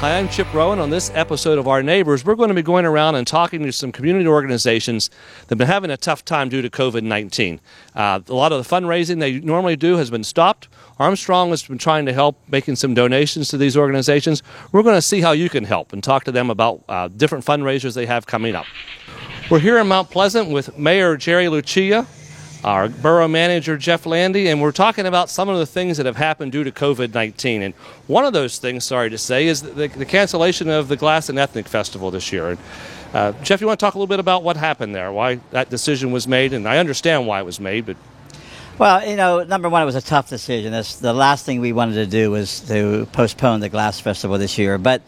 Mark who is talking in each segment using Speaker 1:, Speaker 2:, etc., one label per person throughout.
Speaker 1: Hi, I'm Chip Rowan. On this episode of Our Neighbors, we're going to be going around and talking to some community organizations that have been having a tough time due to COVID-19. A lot of the fundraising they normally do has been stopped. Armstrong has been trying to help making some donations to these organizations. We're going to see how you can help and talk to them about different fundraisers they have coming up. We're here in Mount Pleasant with Mayor Jerry Lucia, our borough manager, Jeff Landy, and we're talking about some of the things that have happened due to COVID-19. And one of those things, sorry to say, is the cancellation of the Glass and Ethnic Festival this year. And, Jeff, you want to talk a little bit about what happened there, why that decision was made? And I understand why it was made, but...
Speaker 2: Well, you know, number one, it was a tough decision. The last thing we wanted to do was to postpone the Glass Festival this year. But,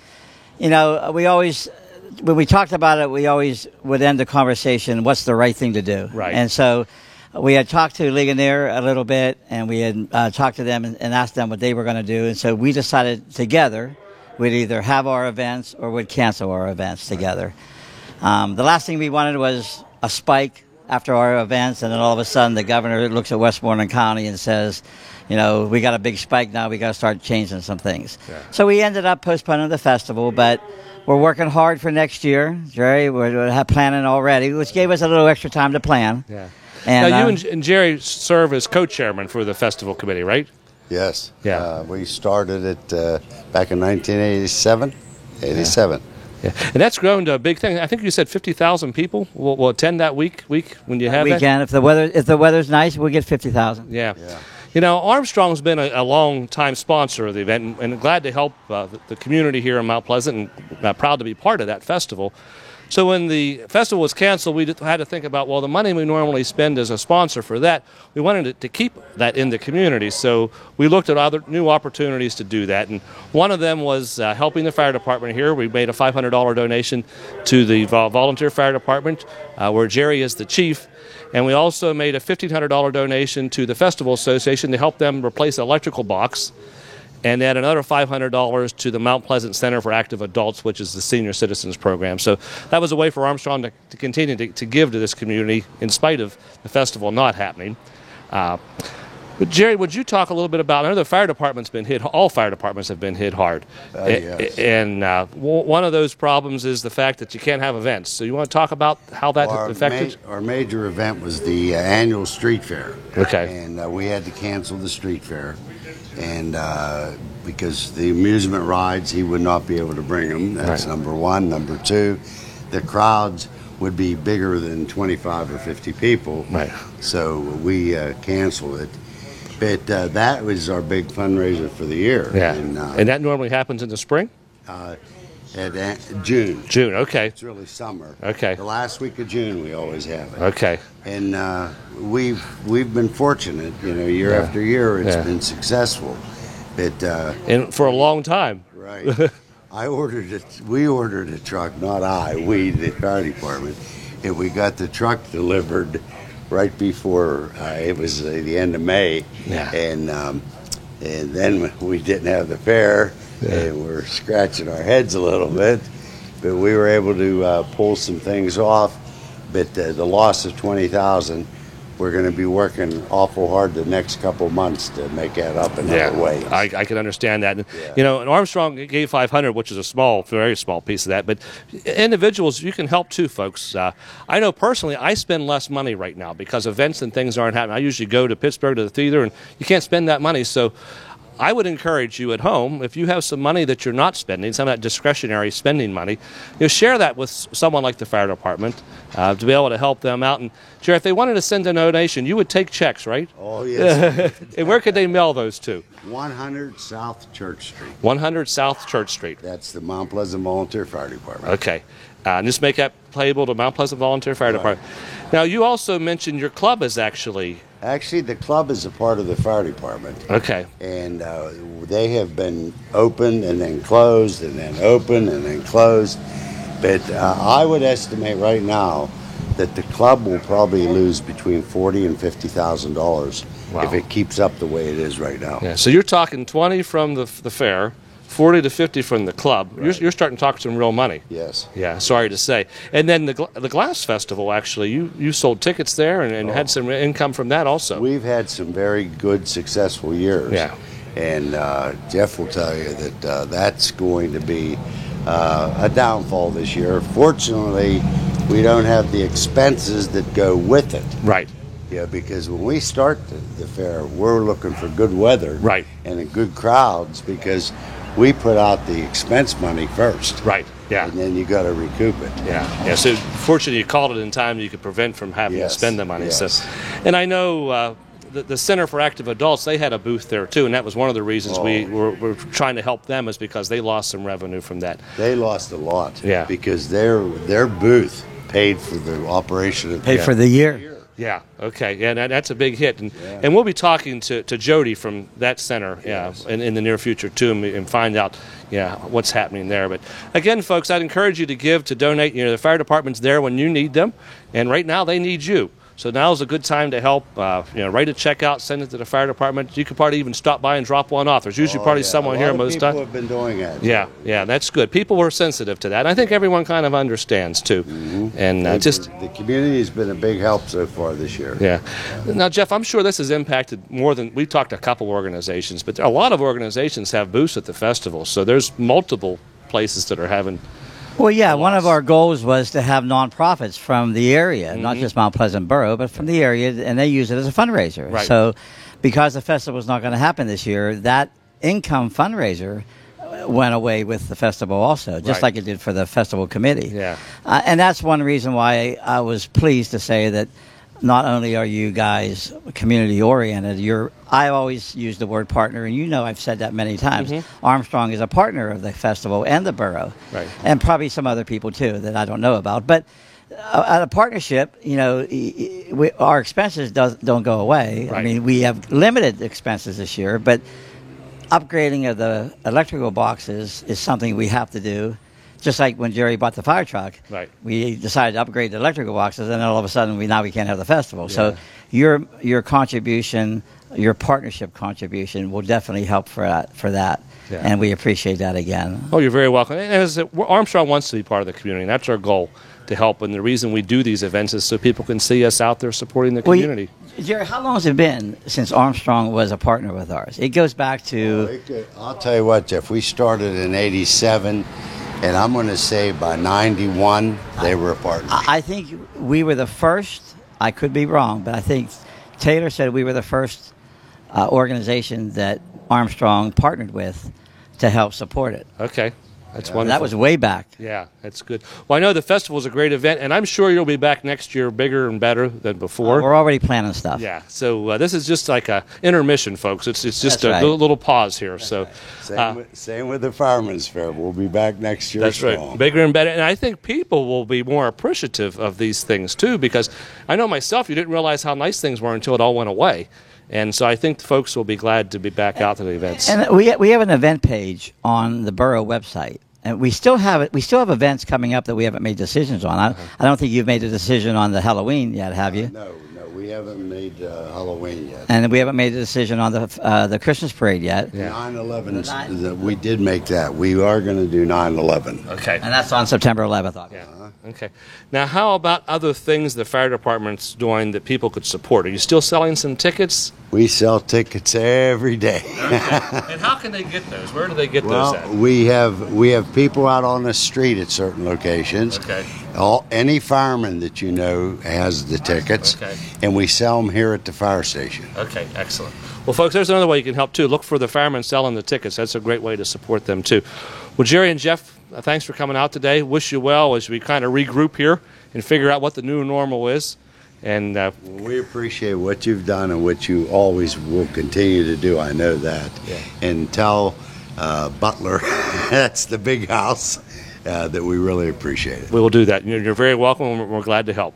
Speaker 2: you know, when we talked about it, we always would end the conversation, what's the right thing to do?
Speaker 1: Right.
Speaker 2: And so we had talked to Ligonier a little bit, and we had talked to them and asked them what they were going to do. And so we decided together we'd either have our events or we'd cancel our events together. The last thing we wanted was a spike after our events, and then all of a sudden the governor looks at Westmoreland County and says, you know, we got a big spike now, we got to start changing some things. Yeah. So we ended up postponing the festival, but we're working hard for next year, Jerry. We're planning already, which gave us a little extra time to plan.
Speaker 1: Yeah.
Speaker 2: And,
Speaker 1: now, you and Jerry serve as co-chairman for the festival committee, right?
Speaker 3: Yes.
Speaker 1: Yeah.
Speaker 3: We started it back in 1987. 87.
Speaker 1: Yeah. And that's grown to a big thing. I think you said 50,000 people will attend that week when you have
Speaker 2: weekend. If the weather's nice, we'll get 50,000.
Speaker 1: Yeah. You know, Armstrong's been a long-time sponsor of the event, and glad to help the community here in Mount Pleasant, and proud to be part of that festival. So when the festival was canceled, we had to think about, well, the money we normally spend as a sponsor for that, we wanted to keep that in the community. So we looked at other new opportunities to do that. And one of them was helping the fire department here. We made a $500 donation to the volunteer fire department, where Jerry is the chief. And we also made a $1,500 donation to the Festival Association to help them replace the electrical box. And add another $500 to the Mount Pleasant Center for Active Adults, which is the senior citizens program. So that was a way for Armstrong to continue to give to this community in spite of the festival not happening. But Jerry, would you talk a little bit about, I know the fire department's been hit, all fire departments have been hit hard.
Speaker 3: Yes.
Speaker 1: And one of those problems is the fact that you can't have events. So you want to talk about how that affected?
Speaker 3: Our major event was the annual street fair.
Speaker 1: Okay.
Speaker 3: And we had to cancel the street fair. And because the amusement rides, he would not be able to bring them. That's right. Number one. Number two, the crowds would be bigger than 25 or 50 people.
Speaker 1: Right.
Speaker 3: So we canceled it. But that was our big fundraiser for the year.
Speaker 1: Yeah. And that normally happens in the spring?
Speaker 3: At June.
Speaker 1: June, okay.
Speaker 3: It's really summer.
Speaker 1: Okay.
Speaker 3: The last week of June we always have it.
Speaker 1: Okay.
Speaker 3: And we've been fortunate, you know, year after year it's been successful. But
Speaker 1: and for a long time.
Speaker 3: Right. We ordered a truck, not we, the fire department, and we got the truck delivered right before it was the end of May.
Speaker 1: Yeah.
Speaker 3: And then we didn't have the fair. Yeah. And we're scratching our heads a little bit, but we were able to pull some things off. But the loss of 20,000, we're going to be working awful hard the next couple months to make that up in other ways.
Speaker 1: I can understand that. You know, and Armstrong gave 500, which is a very small piece of that. But individuals, you can help too, folks. I know personally, I spend less money right now because events and things aren't happening. I usually go to Pittsburgh to the theater, and you can't spend that money. So I would encourage you at home, if you have some money that you're not spending, some of that discretionary spending money, share that with someone like the fire department to be able to help them out. And, Jerry, if they wanted to send a donation, you would take checks, right?
Speaker 3: Oh, yes.
Speaker 1: And where could they mail those to?
Speaker 3: 100 South Church Street.
Speaker 1: 100 South Church Street.
Speaker 3: That's the Mount Pleasant Volunteer Fire Department.
Speaker 1: Okay. And just make that payable to Mount Pleasant Volunteer Fire Department. Now, you also mentioned your club is actually...
Speaker 3: Actually, the club is a part of the fire department.
Speaker 1: Okay.
Speaker 3: And they have been opened and then closed and then opened and then closed. But I would estimate right now that the club will probably lose between $40,000 and $50,000 if it keeps up the way it is right now.
Speaker 1: Yeah. So you're talking 20 from the fair, 40 to 50 from the club. Right. You're starting to talk some real money.
Speaker 3: Yes.
Speaker 1: Yeah, sorry to say. And then the Glass Festival, actually, you sold tickets there and had some income from that also.
Speaker 3: We've had some very good, successful years.
Speaker 1: Yeah.
Speaker 3: And Jeff will tell you that that's going to be a downfall this year. Fortunately, we don't have the expenses that go with it.
Speaker 1: Right.
Speaker 3: Yeah, because when we start the fair, we're looking for good weather,
Speaker 1: Right.
Speaker 3: and good crowds, because we put out the expense money first,
Speaker 1: Right. Yeah.
Speaker 3: and then you got to recoup it.
Speaker 1: Yeah. So fortunately, you called it in time. You could prevent from having
Speaker 3: Yes,
Speaker 1: to spend the money.
Speaker 3: yes.
Speaker 1: So, and I know the Center for Active Adults, they had a booth there too, and that was one of the reasons we were trying to help them, is because they lost some revenue from that.
Speaker 3: They lost a lot,
Speaker 1: Yeah.
Speaker 3: because their booth paid for the operation of
Speaker 2: Pay for the year.
Speaker 1: Yeah. Okay. Yeah, that's a big hit, and we'll be talking to Jody from that center, in the near future too, and find out, what's happening there. But again, folks, I'd encourage you to give, to donate. The fire department's there when you need them, and right now they need you. So now's a good time to help. Write a check out, send it to the fire department. You could probably even stop by and drop one off. There's usually probably someone here most
Speaker 3: people
Speaker 1: time.
Speaker 3: have been doing that.
Speaker 1: Yeah, that's good. People were sensitive to that. And I think everyone kind of understands too. And
Speaker 3: The community has been a big help so far this year.
Speaker 1: Yeah. Now, Jeff, I'm sure this has impacted more than, we talked to a couple organizations, but a lot of organizations have booths at the festival. So there's multiple places that are having.
Speaker 2: Well, yeah, one of our goals was to have nonprofits from the area, not just Mount Pleasant Borough, but from the area, and they use it as a fundraiser.
Speaker 1: Right.
Speaker 2: So because the festival is not going to happen this year, that income fundraiser went away with the festival also, just
Speaker 1: Right.
Speaker 2: like it did for the festival committee.
Speaker 1: Yeah.
Speaker 2: And that's one reason why I was pleased to say that not only are you guys community oriented, I always use the word partner, and I've said that many times. Armstrong is a partner of the festival and the borough,
Speaker 1: Right.
Speaker 2: and probably some other people too that I don't know about. But at a partnership, our expenses don't go away.
Speaker 1: Right.
Speaker 2: I mean, we have limited expenses this year, but upgrading of the electrical boxes is something we have to do. Just like when Jerry bought the fire truck,
Speaker 1: Right.
Speaker 2: we decided to upgrade the electrical boxes, and then all of a sudden we can't have the festival. So your contribution, your partnership contribution, will definitely help for that,
Speaker 1: Yeah.
Speaker 2: and we appreciate that again.
Speaker 1: Oh, you're very welcome. And Armstrong wants to be part of the community, and that's our goal, to help. And the reason we do these events is so people can see us out there supporting the community.
Speaker 2: Jerry, how long has it been since Armstrong was a partner with ours? It goes back to.
Speaker 3: I'll tell you what, Jeff. We started in '87. And I'm going to say by 91, they were a partner.
Speaker 2: I think we were the first. I could be wrong, but I think Taylor said we were the first organization that Armstrong partnered with to help support it.
Speaker 1: Okay. That's wonderful.
Speaker 2: That was way back.
Speaker 1: Yeah, that's good. Well, I know the festival is a great event, and I'm sure you'll be back next year bigger and better than before.
Speaker 2: We're already planning stuff.
Speaker 1: Yeah, so this is just like a intermission, folks. It's just
Speaker 2: That's
Speaker 1: a
Speaker 2: right.
Speaker 1: little pause here. So
Speaker 3: Same with the Fireman's Fair. We'll be back next year.
Speaker 1: that's right, bigger and better. And I think people will be more appreciative of these things too, because I know myself, you didn't realize how nice things were until it all went away. And so I think folks will be glad to be back out to the events.
Speaker 2: And we have an event page on the borough website. And we still have it. We still have events coming up that we haven't made decisions on. I don't think you've made a decision on the Halloween yet, have you?
Speaker 3: No, we haven't made Halloween yet.
Speaker 2: And we haven't made a decision on the Christmas parade yet.
Speaker 1: Yeah.
Speaker 3: 9/11, we did make that. We are going to do 9/11.
Speaker 1: Okay.
Speaker 2: And that's on September 11th. Obviously.
Speaker 1: Yeah. Okay. Now, how about other things the fire department's doing that people could support? Are you still selling some tickets?
Speaker 3: We sell tickets every day.
Speaker 1: And how can they get those? Where do they get those at?
Speaker 3: Well, we have people out on the street at certain locations.
Speaker 1: Okay.
Speaker 3: Any fireman that you know has the tickets,
Speaker 1: Okay.
Speaker 3: and we sell them here at the fire station.
Speaker 1: Okay, excellent. Well, folks, there's another way you can help, too. Look for the firemen selling the tickets. That's a great way to support them, too. Well, Jerry and Jeff, thanks for coming out today. Wish you well as we kind of regroup here and figure out what the new normal is. And
Speaker 3: We appreciate what you've done and what you always will continue to do. I know that.
Speaker 1: Yeah.
Speaker 3: And tell Butler, that's the big house, that we really appreciate it.
Speaker 1: we will do that. You're very welcome, and we're glad to help.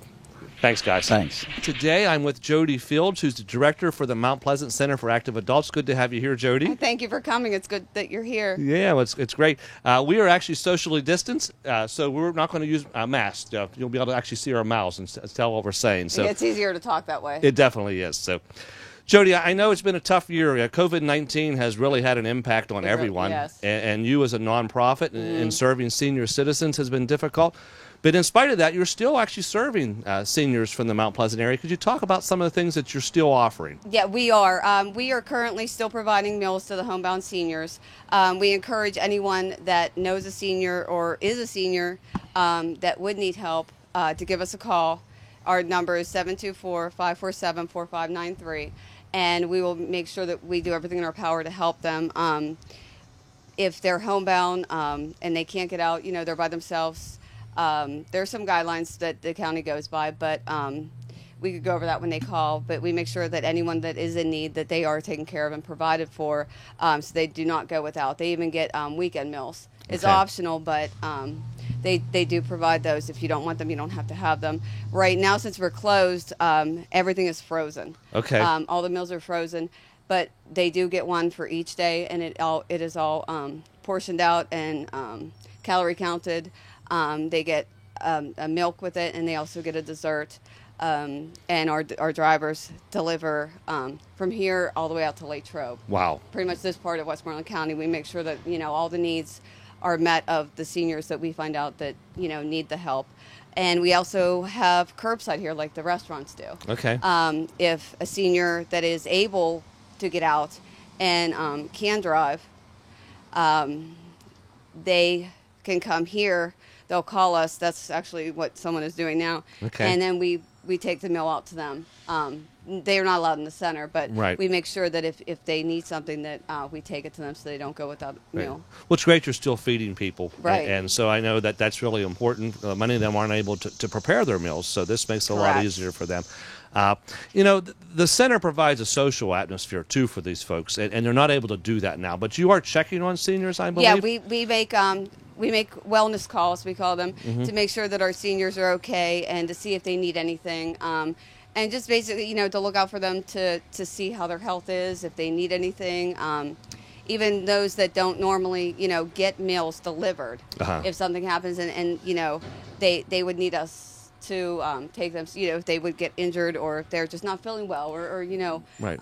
Speaker 1: Thanks, guys.
Speaker 2: Thanks.
Speaker 1: Today, I'm with Jody Fields, who's the director for the Mount Pleasant Center for Active Adults. Good to have you here, Jody.
Speaker 4: Thank you for coming. It's good that you're here.
Speaker 1: Yeah, well, it's great. We are actually socially distanced, so we're not going to use masks. You'll be able to actually see our mouths and tell what we're saying. So
Speaker 4: It's easier to talk that way.
Speaker 1: it definitely is. So, Jody, I know it's been a tough year. COVID-19 has really had an impact on everyone,
Speaker 4: yes.
Speaker 1: and you as a nonprofit and serving senior citizens has been difficult. But in spite of that, you're still actually serving seniors from the Mount Pleasant area. Could you talk about some of the things that you're still offering?
Speaker 4: Yeah, we are. We are currently still providing meals to the homebound seniors. We encourage anyone that knows a senior or is a senior that would need help to give us a call. Our number is 724-547-4593, and we will make sure that we do everything in our power to help them. If they're homebound and they can't get out, they're by themselves. There are some guidelines that the county goes by, but we could go over that when they call. But we make sure that anyone that is in need, that they are taken care of and provided for, so they do not go without. They even get weekend meals. It's optional, but they do provide those. If you don't want them, you don't have to have them. Right now, since we're closed, everything is frozen.
Speaker 1: Okay.
Speaker 4: All the meals are frozen, but they do get one for each day, and it is all portioned out and calorie counted. They get a milk with it, and they also get a dessert. And our drivers deliver from here all the way out to Latrobe.
Speaker 1: Wow.
Speaker 4: Pretty much this part of Westmoreland County. We make sure that all the needs are met of the seniors that we find out that need the help. And we also have curbside here, like the restaurants do.
Speaker 1: Okay.
Speaker 4: If a senior that is able to get out and can drive, they can come here. They'll call us. That's actually what someone is doing now.
Speaker 1: Okay.
Speaker 4: And then we take the meal out to them. They are not allowed in the center, but
Speaker 1: Right.
Speaker 4: we make sure that if they need something, that we take it to them so they don't go without a meal.
Speaker 1: Well, it's great you're still feeding people.
Speaker 4: Right.
Speaker 1: And so I know that that's really important. Many of them aren't able to prepare their meals, so this makes it a lot
Speaker 4: Correct.
Speaker 1: easier for them. The center provides a social atmosphere, too, for these folks, and they're not able to do that now. But you are checking on seniors, I believe?
Speaker 4: Yeah, we make wellness calls, we call them, to make sure that our seniors are okay and to see if they need anything. And just basically, to look out for them to see how their health is, if they need anything. Even those that don't normally, get meals delivered. If something happens and they would need us to take them, if they would get injured or if they're just not feeling well or
Speaker 1: Right.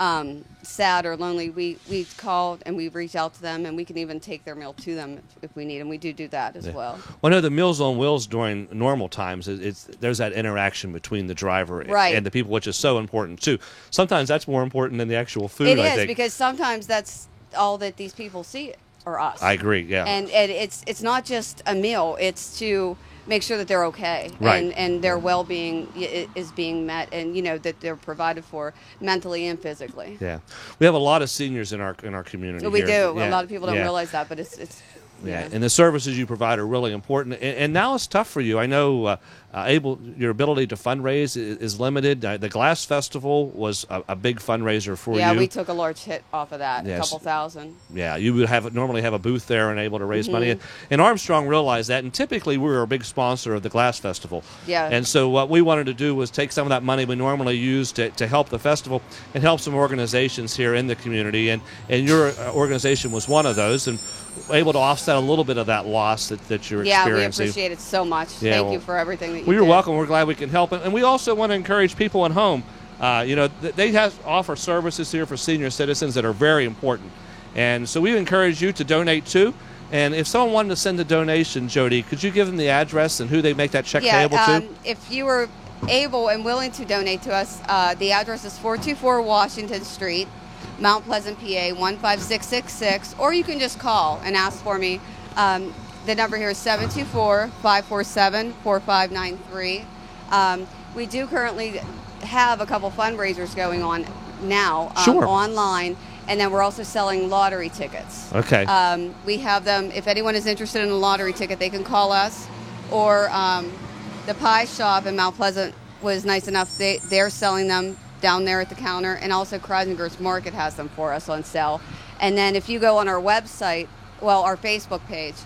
Speaker 4: sad or lonely, we call and we reach out to them, and we can even take their meal to them if we need, and we do that as well.
Speaker 1: Well, I know the Meals on Wheels during normal times, there's that interaction between the driver
Speaker 4: Right.
Speaker 1: and the people, which is so important, too. Sometimes that's more important than the actual food,
Speaker 4: It
Speaker 1: I
Speaker 4: is,
Speaker 1: think.
Speaker 4: because sometimes that's all that these people see are us.
Speaker 1: I agree, yeah.
Speaker 4: And it's not just a meal, it's to make sure that they're okay,
Speaker 1: Right.
Speaker 4: and their well-being is being met, and that they're provided for mentally and physically.
Speaker 1: Yeah, we have a lot of seniors in our community.
Speaker 4: We
Speaker 1: here.
Speaker 4: do.
Speaker 1: Yeah.
Speaker 4: A lot of people don't
Speaker 1: Yeah.
Speaker 4: realize that, but it's
Speaker 1: Yeah, and the services you provide are really important. And now it's tough for you. I know your ability to fundraise is limited. The Glass Festival was a big fundraiser for you.
Speaker 4: Yeah, we took a large hit off of that,
Speaker 1: Yes.
Speaker 4: a couple thousand.
Speaker 1: Yeah, you would normally have a booth there and able to raise money.
Speaker 4: Mm-hmm.
Speaker 1: And Armstrong realized that, and typically we're a big sponsor of the Glass Festival.
Speaker 4: Yeah.
Speaker 1: And so what we wanted to do was take some of that money we normally use to help the festival and help some organizations here in the community. And your organization was one of those, and able to offset a little bit of that loss that you're
Speaker 4: Yeah, we
Speaker 1: experiencing.
Speaker 4: appreciate it so much.
Speaker 1: Yeah,
Speaker 4: Thank
Speaker 1: well,
Speaker 4: you for everything that you
Speaker 1: Well, you're
Speaker 4: did.
Speaker 1: welcome. We're glad we can help. And we also want to encourage people at home. They offer services here for senior citizens that are very important. And so we encourage you to donate too. And if someone wanted to send a donation, Jody, could you give them the address and who they make that check payable to?
Speaker 4: If you were able and willing to donate to us, the address is 424 Washington Street, Mount Pleasant, PA 15666, or you can just call and ask for me. The number here is 724-547-4593. We do currently have a couple fundraisers going on now
Speaker 1: Sure.
Speaker 4: online, and then we're also selling lottery tickets.
Speaker 1: Okay.
Speaker 4: We have them. If anyone is interested in a lottery ticket, they can call us, or the pie shop in Mount Pleasant was nice enough. They're selling them down there at the counter, and also Kreisinger's Market has them for us on sale. And then if you go on our website, our Facebook page,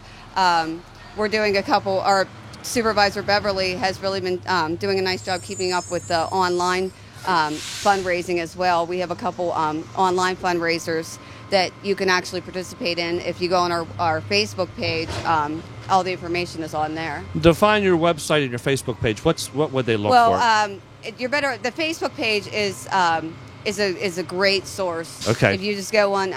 Speaker 4: we're doing a couple. Our supervisor Beverly has really been doing a nice job keeping up with the online fundraising as well. We have a couple online fundraisers that you can actually participate in. If you go on our Facebook page, all the information is on there.
Speaker 1: Define your website and your Facebook page. What would they look for?
Speaker 4: You're better. The Facebook page is a great source.
Speaker 1: Okay.
Speaker 4: If you just go on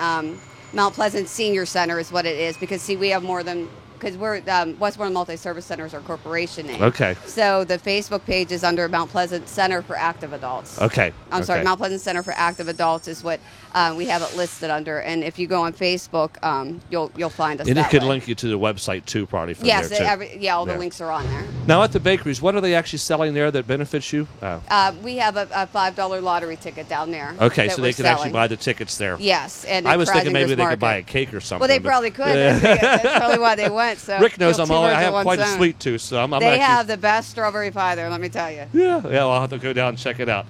Speaker 4: Mount Pleasant Senior Center is what it is, because we have more than because we're Westmoreland Multi-Service Center is our corporation name.
Speaker 1: Okay.
Speaker 4: So the Facebook page is under Mount Pleasant Center for Active Adults.
Speaker 1: Okay.
Speaker 4: I'm sorry,
Speaker 1: Okay.
Speaker 4: Mount Pleasant Center for Active Adults is what we have it listed under. And if you go on Facebook, you'll find us.
Speaker 1: And it
Speaker 4: that
Speaker 1: could
Speaker 4: way.
Speaker 1: link you to the website too, probably from
Speaker 4: Yes,
Speaker 1: there too.
Speaker 4: all the
Speaker 1: Yeah.
Speaker 4: links are on there.
Speaker 1: Now at the bakeries, what are they actually selling there that benefits you?
Speaker 4: We have a $5 lottery ticket down there.
Speaker 1: Okay,
Speaker 4: that
Speaker 1: so
Speaker 4: we're
Speaker 1: they can actually
Speaker 4: selling.
Speaker 1: buy the tickets there.
Speaker 4: Yes, and
Speaker 1: I was thinking maybe
Speaker 4: Krasinger's
Speaker 1: they could buy a
Speaker 4: Market.
Speaker 1: cake or something.
Speaker 4: Well, they
Speaker 1: but-
Speaker 4: probably could. That's probably why they went. So
Speaker 1: Rick knows
Speaker 4: kill two
Speaker 1: I
Speaker 4: birds
Speaker 1: have
Speaker 4: with one
Speaker 1: quite a
Speaker 4: stone.
Speaker 1: sweet tooth, so I'm
Speaker 4: They
Speaker 1: actually,
Speaker 4: have the best strawberry pie there. Let me tell you.
Speaker 1: yeah, well, I'll have to go down and check it out.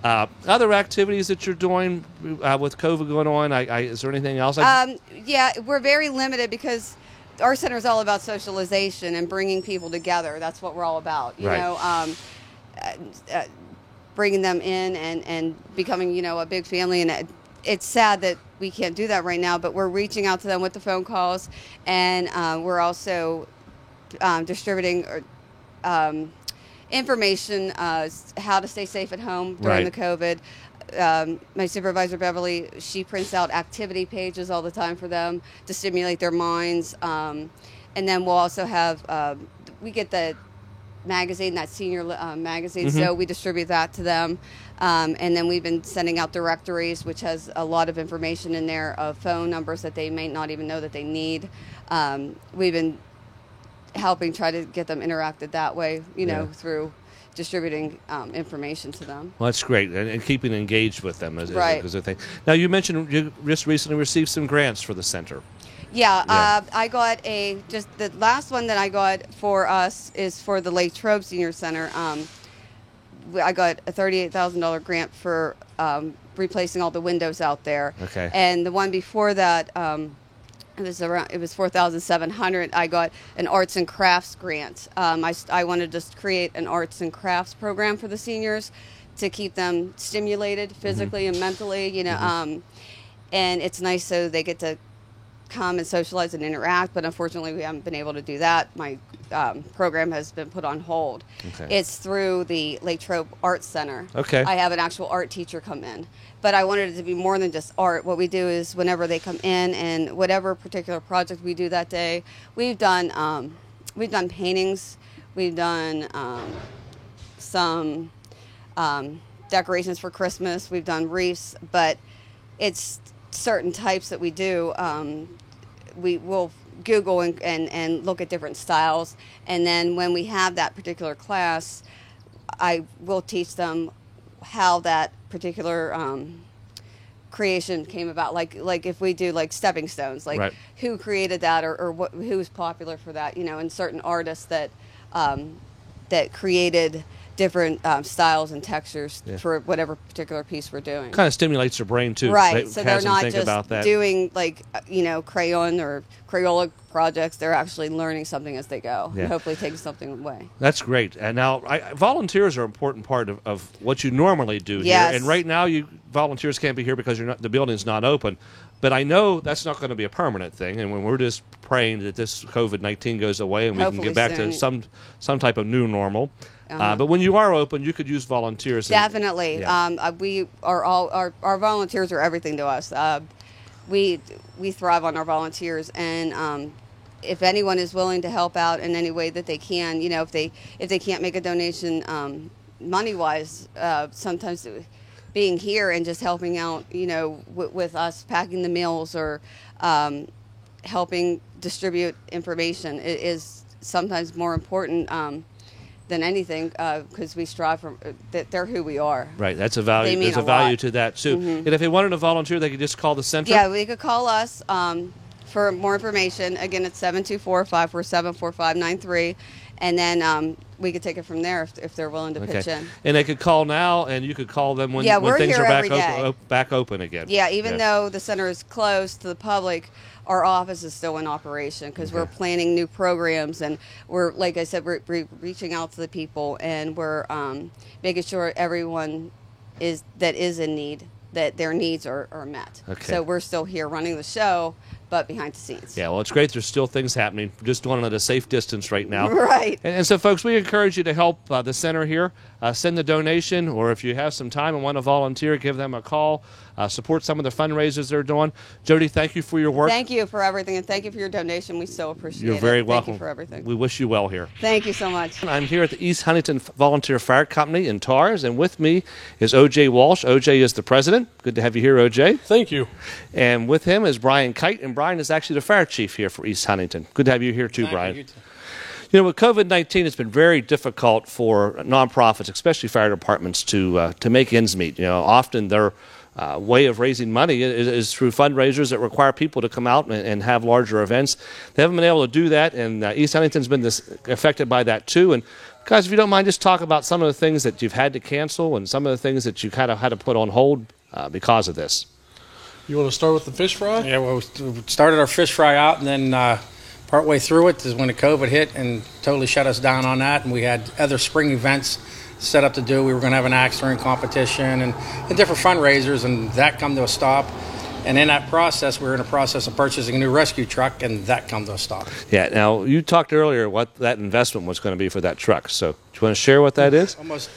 Speaker 1: Other activities that you're doing with COVID going on, is there anything else?
Speaker 4: Yeah, we're very limited because our center is all about socialization and bringing people together. That's what we're all about. You
Speaker 1: Right.
Speaker 4: know, bringing them in and becoming, a big family. And it's sad that we can't do that right now, but we're reaching out to them with the phone calls, and we're also distributing information how to stay safe at home during
Speaker 1: Right.
Speaker 4: the COVID. My supervisor Beverly, she prints out activity pages all the time for them to stimulate their minds, and then we'll also have we get the magazine, that senior magazine, so we distribute that to them, and then we've been sending out directories, which has a lot of information in there of phone numbers that they may not even know that they need. We've been helping try to get them interacted that way,
Speaker 1: Yeah.
Speaker 4: through distributing information to them.
Speaker 1: Well, that's great, and keeping engaged with them is
Speaker 4: Right.
Speaker 1: a thing. Now, you mentioned you just recently received some grants for the center.
Speaker 4: Yeah,
Speaker 1: Yeah.
Speaker 4: I got just the last one that I got for us is for the Latrobe Senior Center. I got a $38,000 grant for replacing all the windows out there.
Speaker 1: Okay.
Speaker 4: And the one before that, it was $4,700. I got an arts and crafts grant. I wanted to create an arts and crafts program for the seniors to keep them stimulated physically and mentally. And it's nice so they get to come and socialize and interact, but unfortunately we haven't been able to do that. My program has been put on hold.
Speaker 1: Okay.
Speaker 4: It's through the Latrobe Arts Center.
Speaker 1: Okay.
Speaker 4: I have an actual art teacher come in, but I wanted it to be more than just art. What we do is whenever they come in and whatever particular project we do that day, we've done paintings, we've done some decorations for Christmas, we've done wreaths, but it's certain types that we do. We will Google and look at different styles, and then when we have that particular class, I will teach them how that particular creation came about. Like if we do like stepping stones, like
Speaker 1: Right.
Speaker 4: who created that or who's popular for that, and certain artists that that created different styles and textures
Speaker 1: Yeah.
Speaker 4: for whatever particular piece we're doing.
Speaker 1: Kind of stimulates their brain too.
Speaker 4: Right,
Speaker 1: It
Speaker 4: so
Speaker 1: has
Speaker 4: they're
Speaker 1: them
Speaker 4: not
Speaker 1: think
Speaker 4: just
Speaker 1: about that.
Speaker 4: doing crayon or Crayola projects. They're actually learning something as they go,
Speaker 1: Yeah.
Speaker 4: and hopefully taking something away.
Speaker 1: That's great. And now, volunteers are an important part of what you normally do
Speaker 4: Yes.
Speaker 1: here. And right now, volunteers can't be here because the building's not open. But I know that's not going to be a permanent thing. And when we're just praying that this COVID-19 goes away and we can
Speaker 4: Hopefully
Speaker 1: get back to
Speaker 4: soon.
Speaker 1: some type of new normal. But when you are open, you could use volunteers.
Speaker 4: Definitely,
Speaker 1: Yeah.
Speaker 4: we are all our volunteers are everything to us. We thrive on our volunteers, and if anyone is willing to help out in any way that they can, if they can't make a donation money wise, sometimes being here and just helping out, with us packing the meals or helping distribute information is sometimes more important than anything, because we strive for that. They're who we are.
Speaker 1: Right, that's a value.
Speaker 4: They mean
Speaker 1: There's a
Speaker 4: a
Speaker 1: value
Speaker 4: lot.
Speaker 1: to that too. And if they wanted to volunteer, they could just call the center.
Speaker 4: Yeah, they could call us for more information. Again, it's 724-547-4593, and then we could take it from there if they're willing to pitch in.
Speaker 1: And they could call now, and you could call them when,
Speaker 4: Yeah,
Speaker 1: when
Speaker 4: we're
Speaker 1: things
Speaker 4: here
Speaker 1: are back
Speaker 4: every day.
Speaker 1: back open again.
Speaker 4: Yeah, even though the center is closed to the public, our office is still in operation because we're planning new programs, and we're, like I said, we're reaching out to the people, and we're making sure everyone that is in need, that their needs are met.
Speaker 1: Okay.
Speaker 4: So we're still here running the show, but behind the scenes.
Speaker 1: Yeah, well, it's great. There's still things happening. We're just doing it at a safe distance right now.
Speaker 4: Right.
Speaker 1: And so, folks, we encourage you to help the center here. Send the donation, or if you have some time and want to volunteer, give them a call. Support some of the fundraisers they're doing. Jody, thank you for your work.
Speaker 4: Thank you for everything, and thank you for your donation. We so appreciate it.
Speaker 1: You're very welcome.
Speaker 4: Thank you for everything.
Speaker 1: We wish you well here.
Speaker 4: Thank you so much.
Speaker 1: I'm here at the East Huntington Volunteer Fire Company in TARS, and with me is O.J. Walsh. O.J. is the president. Good to have you here, O.J.
Speaker 5: Thank you.
Speaker 1: And with him is Brian Kite, and Brian is actually the fire chief here for East Huntington. Good to have you here too, Brian.
Speaker 5: You too.
Speaker 1: You know, with COVID-19, it's been very difficult for nonprofits, especially fire departments, to make ends meet. You know, often their way of raising money is through fundraisers that require people to come out and have larger events. They haven't been able to do that, and East Huntington's been affected by that too. And guys, if you don't mind, just talk about some of the things that you've had to cancel and some of the things that you kind of had to put on hold because of this.
Speaker 5: You want to start with the fish fry?
Speaker 6: Yeah, well, we started our fish fry out, and then partway through it is when the COVID hit and totally shut us down on that. And we had other spring events set up to do. We were going to have an axe throwing competition and different fundraisers, and that come to a stop. And in that process, we were in the process of purchasing a new rescue truck, and that come to a stop.
Speaker 1: Yeah. Now, you talked earlier what that investment was going to be for that truck. So, do you want to share what that is?
Speaker 6: Almost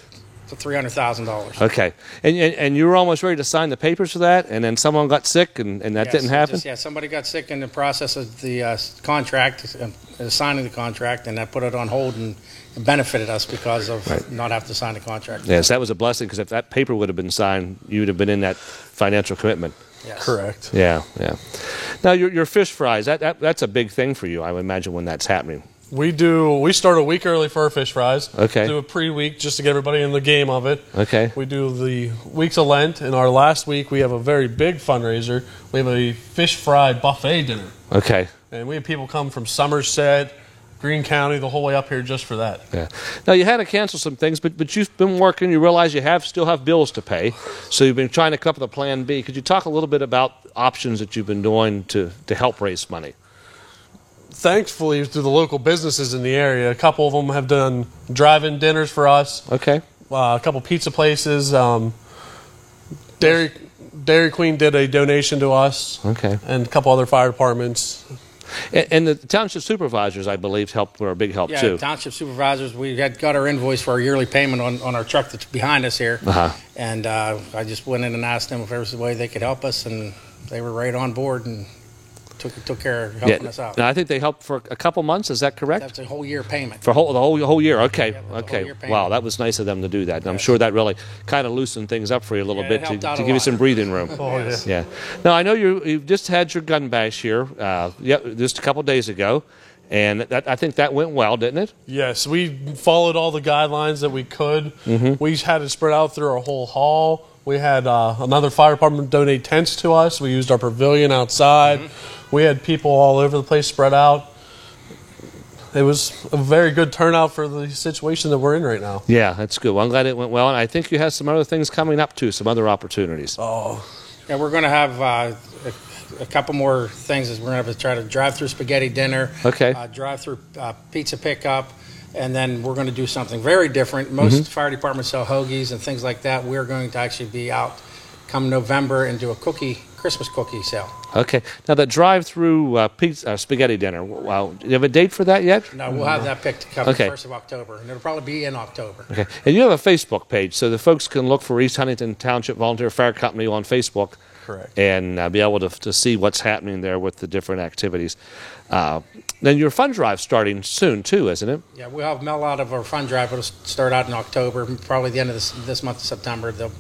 Speaker 6: $300,000.
Speaker 1: Okay. And you were almost ready to sign the papers for that, and then someone got sick, and that didn't happen?
Speaker 6: Somebody got sick in the process of the contract, signing the contract, and that put it on hold and benefited us because of not having to sign the contract.
Speaker 1: Yes, that was a blessing, because if that paper would have been signed, you would have been in that financial commitment.
Speaker 6: Yes.
Speaker 5: Correct.
Speaker 1: Yeah, yeah. Now, your fish fries, that's a big thing for you, I would imagine, when that's happening.
Speaker 5: We start a week early for our fish fries.
Speaker 1: Okay.
Speaker 5: Do a pre-week just to get everybody in the game of it.
Speaker 1: Okay.
Speaker 5: We do the weeks of Lent. In our last week, we have a very big fundraiser. We have a fish fry buffet dinner.
Speaker 1: Okay.
Speaker 5: And we have people come from Somerset, Greene County, the whole way up here just for that.
Speaker 1: Yeah. Now, you had to cancel some things, but you've been working. You realize you still have bills to pay, so you've been trying to come up with a plan B. Could you talk a little bit about options that you've been doing to help raise money?
Speaker 5: Thankfully, through the local businesses in the area, a couple of them have done drive-in dinners for us.
Speaker 1: Okay.
Speaker 5: A couple pizza places. Dairy Queen did a donation to us.
Speaker 1: Okay.
Speaker 5: And a couple other fire departments.
Speaker 1: And the township supervisors, I believe, were a big help too.
Speaker 6: Yeah, township supervisors. We had got our invoice for our yearly payment on our truck that's behind us here. And I just went in and asked them if there was a way they could help us, and they were right on board and took care of helping us out.
Speaker 1: Now, I think they helped for a couple months. Is that correct?
Speaker 6: That's a whole year payment.
Speaker 1: For the whole year. Okay.
Speaker 6: Yeah,
Speaker 1: okay.
Speaker 6: Year
Speaker 1: Wow, that was nice of them to do that. And I'm sure that really kind of loosened things up for you a little bit to give you some breathing room.
Speaker 5: Oh, yeah.
Speaker 1: Yeah. Now, I know you've just had your gun bash here just a couple days ago, and I think that went well, didn't it?
Speaker 5: Yes, we followed all the guidelines that we could. Mm-hmm. We had it spread out through our whole hall. We had another fire department donate tents to us. We used our pavilion outside. Mm-hmm. We had people all over the place spread out. It was a very good turnout for the situation that we're in right now.
Speaker 1: Yeah, that's good. Well, I'm glad it went well, and I think you have some other things coming up too, some other opportunities.
Speaker 5: Oh.
Speaker 6: Yeah, we're going to have a couple more things. We're going to have to try to drive-through spaghetti dinner.
Speaker 1: Okay.
Speaker 6: Drive-through pizza pickup. And then we're going to do something very different. Most fire departments sell hoagies and things like that. We're going to actually be out come November and do a Christmas cookie sale.
Speaker 1: Okay. Now, the drive-through spaghetti dinner, wow, do you have a date for that yet?
Speaker 6: No, we'll have that picked up the 1st of October, and it'll probably be in October.
Speaker 1: Okay. And you have a Facebook page, so the folks can look for East Huntington Township Volunteer Fire Company on Facebook.
Speaker 5: Correct.
Speaker 1: And be able to see what's happening there with the different activities. Then your fund drive starting soon, too, isn't it?
Speaker 6: Yeah, we'll have mail out of our fund drive. It'll start out in October, probably the end of this month of September. The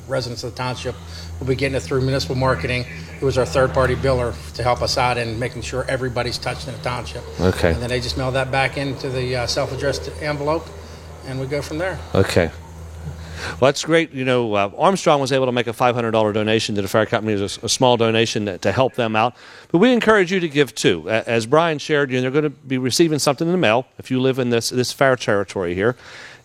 Speaker 6: residents of the township will be getting it through municipal marketing, who is our third-party biller to help us out in making sure everybody's touched in the township.
Speaker 1: Okay.
Speaker 6: And then they just mail that back into the self-addressed envelope, and we go from there.
Speaker 1: Okay. Well, that's great. You know, Armstrong was able to make a $500 donation to the fire company. It was a small donation to help them out. But we encourage you to give, too. As Brian shared, they're going to be receiving something in the mail if you live in this fire territory here.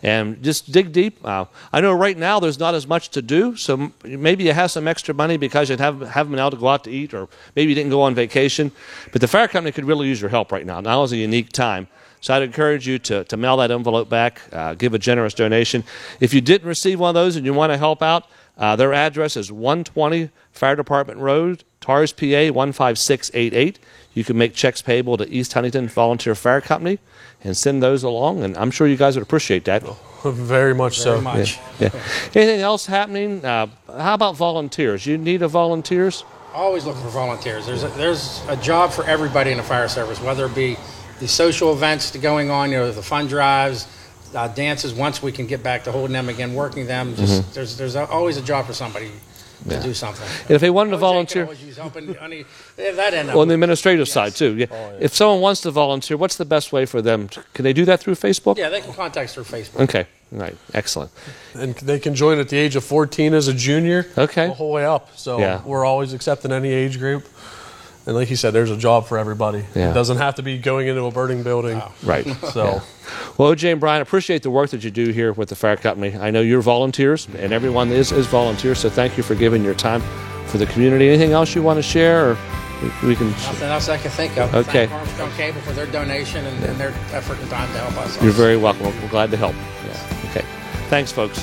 Speaker 1: And just dig deep. I know right now there's not as much to do, so maybe you have some extra money because you haven't been able to go out to eat, or maybe you didn't go on vacation. But the fire company could really use your help right now. Now is a unique time. So I'd encourage you to mail that envelope back, give a generous donation. If you didn't receive one of those and you want to help out, Their address is 120 Fire Department Road, Tars, PA 15688. You can make checks payable to East Huntington Volunteer Fire Company and send those along, and I'm sure you guys would appreciate that.
Speaker 5: Very much so.
Speaker 6: Very much.
Speaker 1: Yeah. Anything else happening? How about volunteers? You need volunteers?
Speaker 6: Always looking for volunteers. There's a job for everybody in the fire service, whether it be the social events going on, the fun drives, dances. Once we can get back to holding them again, working them, just there's always a job for somebody to do something.
Speaker 1: And if they wanted to volunteer,
Speaker 6: Always use help on that end.
Speaker 1: on the administrative side too. Yeah. If someone wants to volunteer, what's the best way for them? Can they do that through Facebook?
Speaker 6: Yeah, they can contact us through Facebook.
Speaker 1: Okay. Right. Excellent.
Speaker 5: And they can join at the age of 14 as a junior.
Speaker 1: Okay.
Speaker 5: The whole way up. So
Speaker 1: Yeah.
Speaker 5: we're always accepting any age group. And like you said, there's a job for everybody.
Speaker 1: Yeah.
Speaker 5: It doesn't have to be going into a burning building.
Speaker 1: Right.
Speaker 5: So
Speaker 1: Yeah. Well, OJ and Brian, appreciate the work that you do here with the fire company. I know you're volunteers, and everyone is volunteers, so thank you for giving your time for the community. Anything else you want to share, or we can...
Speaker 6: Nothing else I can think of.
Speaker 1: Okay.
Speaker 6: Thank Armstrong Cable for their donation and their effort and time to help us.
Speaker 1: You're very welcome. We're glad to help. Yeah. Okay. Thanks, folks.